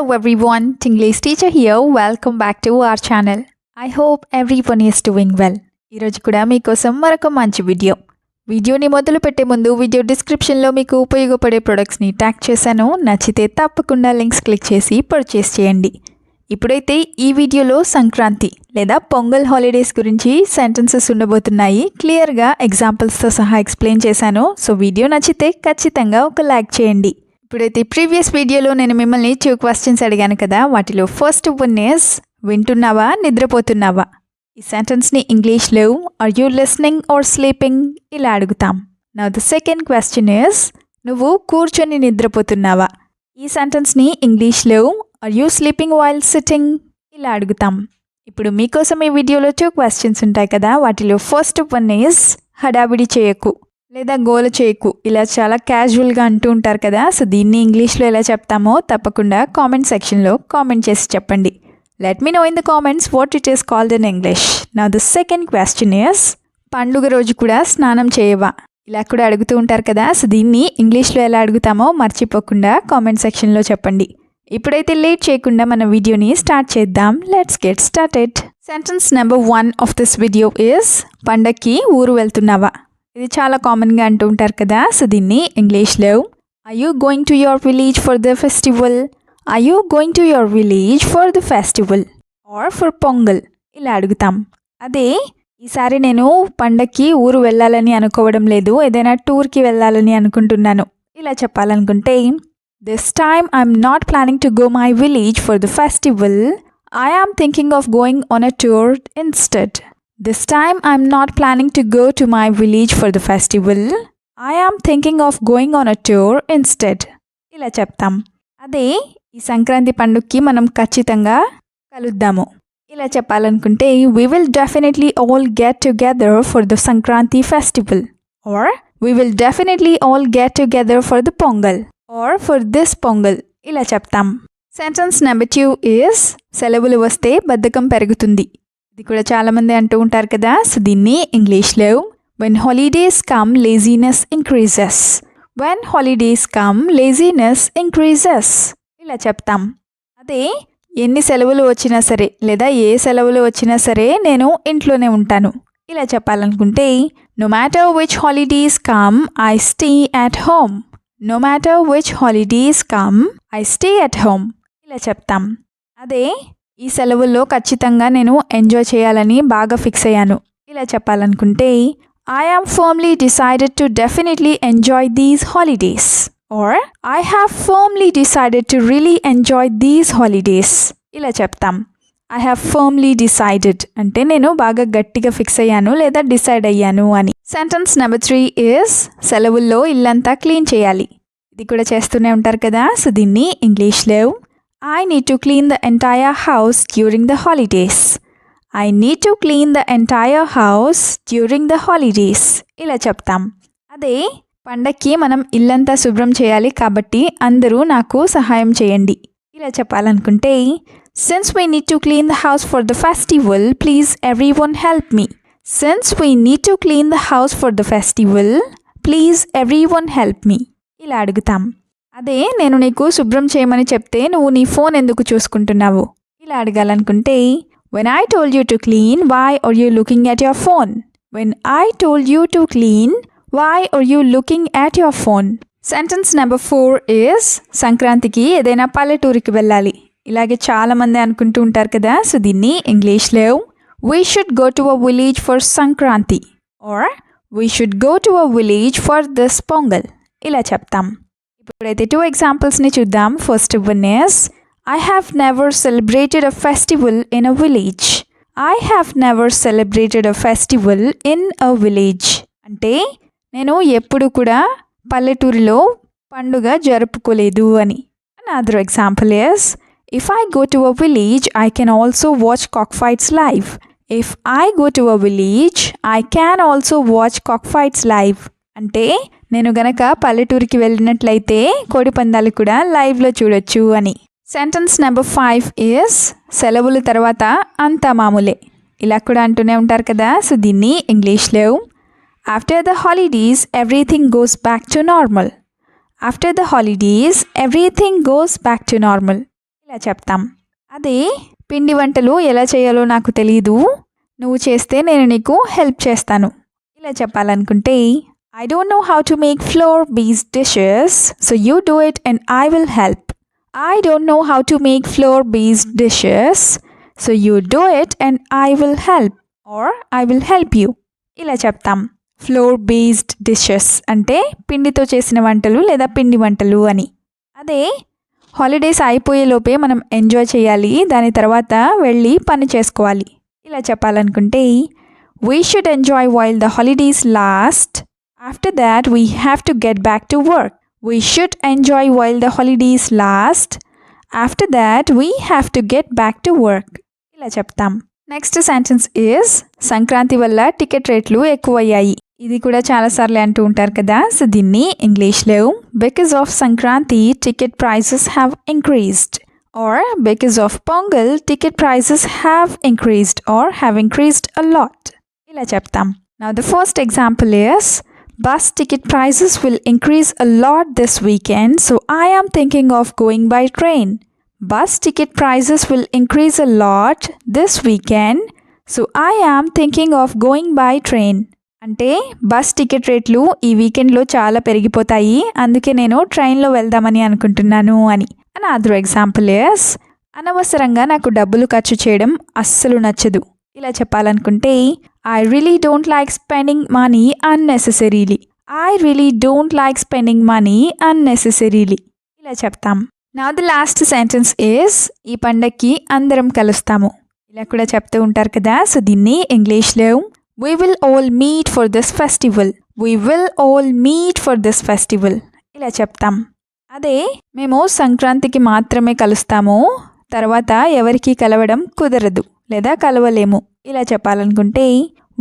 Hello everyone, Tingley's teacher here. Welcome back to our channel. I hope everyone is doing well. ఈరోజు కూడా మీకోసం మరొక మంచి వీడియోని మొదలు పెట్టే ముందు వీడియో డిస్క్రిప్షన్లో మీకు ఉపయోగపడే ప్రొడక్ట్స్ని ట్యాగ్ చేశాను. నచ్చితే తప్పకుండా లింక్స్ క్లిక్ చేసి పర్చేస్ చేయండి. ఇప్పుడైతే ఈ వీడియోలో సంక్రాంతి లేదా పొంగల్ హాలిడేస్ గురించి సెంటెన్సెస్ ఉండబోతున్నాయి. క్లియర్గా ఎగ్జాంపుల్స్తో సహా ఎక్స్ప్లెయిన్ చేశాను. సో వీడియో నచ్చితే ఖచ్చితంగా ఒక లైక్ చేయండి. ఇప్పుడైతే ప్రీవియస్ వీడియోలో నేను మిమ్మల్ని 2 క్వశ్చన్స్ అడిగాను కదా, వాటిలో ఫస్ట్ వన్ ఇస్ వింటున్నావా నిద్రపోతున్నావా. ఈ సెంటెన్స్ని ఇంగ్లీష్లో are you listening or sleeping ఇలా అడుగుతాం. Now the second question is నువ్వు కూర్చొని నిద్రపోతున్నావా. ఈ సెంటెన్స్ని ఇంగ్లీష్లో are you sleeping while sitting ఇలా అడుగుతాం. ఇప్పుడు మీకోసం ఈ వీడియోలో 2 క్వశ్చన్స్ ఉంటాయి కదా, వాటిలో ఫస్ట్ వన్ ఇస్ హడావిడి చేయకు లేదా గోల చేయకు ఇలా చాలా క్యాజువల్గా అంటూ ఉంటారు కదా. సో దీన్ని ఇంగ్లీష్లో ఎలా చెప్తామో తప్పకుండా కామెంట్ సెక్షన్లో కామెంట్ చేసి చెప్పండి. Let me know in the comments what it is called in English. Now the second question is పండుగ రోజు కూడా స్నానం చేయవా ఇలా కూడా అడుగుతూ ఉంటారు కదా. సో దీన్ని ఇంగ్లీష్లో ఎలా అడుగుతామో మర్చిపోకుండా కామెంట్ సెక్షన్లో చెప్పండి. ఇప్పుడైతే లేట్ చేయకుండా మన వీడియోని స్టార్ట్ చేద్దాం. Let's get started. Sentence number 1 of this video is పండక్కి ఊరు వెళ్తున్నావా. ఇది చాలా కామన్గా అంటూ ఉంటారు కదా. సో దీన్ని ఇంగ్లీష్లో are you going to your village for the festival, are you going to your village for the festival or for Pongal ఇలా అడుగుతాం. అదే ఈసారి నేను పండక్కి ఊరు వెళ్ళాలని అనుకోవడం లేదు, ఏదైనా టూర్కి వెళ్ళాలని అనుకుంటున్నాను ఇలా చెప్పాలనుకుంటే this time I'm not planning to go my village for the festival, I am thinking of going on a tour instead. This time I'm not planning to go to my village for the festival. I am thinking of going on a tour instead. ఇలా చెప్తాం. అదే ఈ సంక్రాంతి పండుగకి మనం ఖచ్చితంగా కలుద్దాము ఇలా చెప్పాలనుకుంటే we will definitely all get together for the Sankranti festival, or we will definitely all get together for the Pongal or for this Pongal ఇలా చెప్తాం. సెంటెన్స్ నెంబర్ 2 is సెలవులు వస్తే బద్ధకం పెరుగుతుంది. ఇది కూడా చాలామంది అంటూ ఉంటారు కదా. సో దీన్ని ఇంగ్లీష్లో when holidays come laziness increases, when holidays come laziness increases ఇలా చెప్తాం. అదే ఎన్ని సెలవులు వచ్చినా సరే లేదా ఏ సెలవులు వచ్చినా సరే నేను ఇంట్లోనే ఉంటాను ఇలా చెప్పాలనుకుంటే no matter which holidays come I stay at home, no matter which holidays come I stay at home ఇలా చెప్తాం. అదే ఈ సెలవుల్లో ఖచ్చితంగా నేను ఎంజాయ్ చేయాలని బాగా ఫిక్స్ అయ్యాను ఇలా చెప్పాలనుకుంటే I am firmly decided to definitely enjoy these holidays, or I have firmly decided to really enjoy these holidays ఇలా చెప్తాం. ఐ హ్యావ్ ఫర్మ్లీ డిసైడెడ్ అంటే నేను బాగా గట్టిగా ఫిక్స్ అయ్యాను లేదా డిసైడ్ అయ్యాను అని. సెంటెన్స్ నెంబర్ 3 ఇస్ సెలవుల్లో ఇల్లంతా క్లీన్ చేయాలి. ఇది కూడా చేస్తూనే ఉంటారు కదా. సో దీన్ని ఇంగ్లీష్లో I need to clean the entire house during the holidays. I need to clean the entire house during the holidays ఇలా చెప్తాం. అదే పండక్కి మనం ఇల్లంతా శుభ్రం చేయాలి కాబట్టి అందరూ నాకు సహాయం చేయండి ఇలా చెప్పాలనుకుంటే since we need to clean the house for the festival, please everyone help me. Since we need to clean the house for the festival, please everyone help me ఇలా అడుగుతాం. అదే నేను నీకు శుభ్రం చేయమని చెప్తే నువ్వు నీ ఫోన్ ఎందుకు చూసుకుంటున్నావు ఇలా అడగాలనుకుంటే when I told you to clean why are you looking at your phone, when I told you to clean why are you looking at your phone. Sentence number 4 is సంక్రాంతికి ఏదైనా పల్లెటూరికి వెళ్ళాలి. ఇలాగే చాలామంది అనుకుంటూ ఉంటారు కదా. సో దీన్ని ఇంగ్లీష్లో we should go to a village for Sankranti, or we should go to a village for this Pongal ఇలా చెప్తాం. ఇప్పుడైతే 2 ఎగ్జాంపుల్స్ని చూద్దాం. First one is I have never celebrated a festival in a village, I have never celebrated a festival in a village అంటే నేను ఎప్పుడు కూడా పల్లెటూరిలో పండుగ జరుపుకోలేదు అని. Another example is if I go to a village I can also watch cock fights live, if I go to a village I can also watch cock fights live అంటే నేను గనక పల్లెటూరికి వెళ్ళినట్లయితే కోడి పందాలు కూడా లైవ్లో చూడొచ్చు అని. సెంటెన్స్ నెంబర్ 5 ఇస్ సెలవుల తర్వాత అంతా మామూలే ఇలా కూడా అంటూనే ఉంటారు కదా. సో దీన్ని ఇంగ్లీష్లో after the holidays everything goes back to normal, after the holidays everything goes back to normal ఇలా చెప్తాం. అదే పిండి వంటలు ఎలా చేయాలో నాకు తెలీదు, నువ్వు చేస్తే నేను నీకు హెల్ప్ చేస్తాను. ఇలా చెప్పాలనుకుంటే I don't know how to make flour-based dishes, so you do it and I will help. I don't know how to make flour-based dishes, so you do it and I will help, or I will help you. ఇలా చెప్తాం. Floor based dishes అంటే పిండితో చేసిన వంటలు లేదా పిండి వంటలు అని. అదే హాలిడేస్ అయిపోయేలోపే మనం ఎంజాయ్ చేయాలి, దాని తర్వాత వెళ్ళి పని చేసుకోవాలి. ఇలా చెప్పాలనుకుంటే we should enjoy while the holidays last. After that, we have to get back to work. We should enjoy while the holidays last. After that, we have to get back to work. ఇలా చెప్తాం. Next sentence is Sankranti వల్ల ticket రేట్లు ఎక్కువయ్యాయి. ఇది కూడా చాలాసార్లు అంటూ ఉంటారు కదా. సో దీన్ని ఇంగ్లీష్లో because of Sankranti ticket prices have increased, or because of Pongal ticket prices have increased or have increased a lot. ఇలా చెప్తాం. Now the first example is bus ticket prices will increase a lot this weekend, so I am thinking of going by train. Bus ticket prices will increase a lot this weekend, so I am thinking of going by train. అంటే bus ticket రేట్లు ఈ వీకెండ్లో చాలా పెరిగిపోతాయి, అందుకే నేను ట్రైన్లో వెళ్దామని అనుకుంటున్నాను అని. అనదర్ ఎగ్జాంపుల్ ఇస్ అనవసరంగా నాకు డబ్బులు ఖర్చు చేయడం అస్సలు నచ్చదు. ఇలా చెప్పాలనుకుంటే I really don't like spending money unnecessarily. I really don't like spending money unnecessarily. ఇలా చెప్తాం. Now the last sentence is ఈ పండక్కి అందరం కలుస్తాము. ఇలా కూడా చెప్తూ ఉంటారు కదా. సో దీన్ని ఇంగ్లీష్లో we will all meet for this festival. We will all meet for this festival. ఇలా చెప్తాం. అదే మేము సంక్రాంతికి మాత్రమే కలుస్తాము, తర్వాత ఎవరికి కలవడం కుదరదు లేదా కలవలేము. ఇలా చెప్పాలనుకుంటే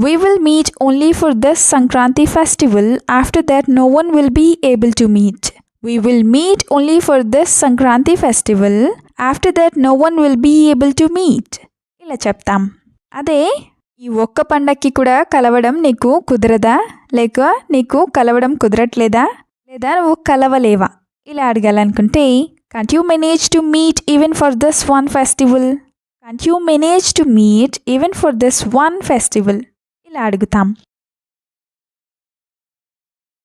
we will meet only for this Sankranti festival. After that no one will be able to meet. We will meet only for this Sankranti festival. After that no one will be able to meet. ఇలా చెప్తాం. అదే ఈ ఒక్క పండక్కి కూడా కలవడం నీకు కుదరదా, లేక నీకు కలవడం కుదరట్లేదా, లేదా నువ్వు కలవలేవా ఇలా అడగాలనుకుంటే can't you manage to meet even for this one festival? Can't you manage to meet even for this one festival? ఇలా అడుగుతాం.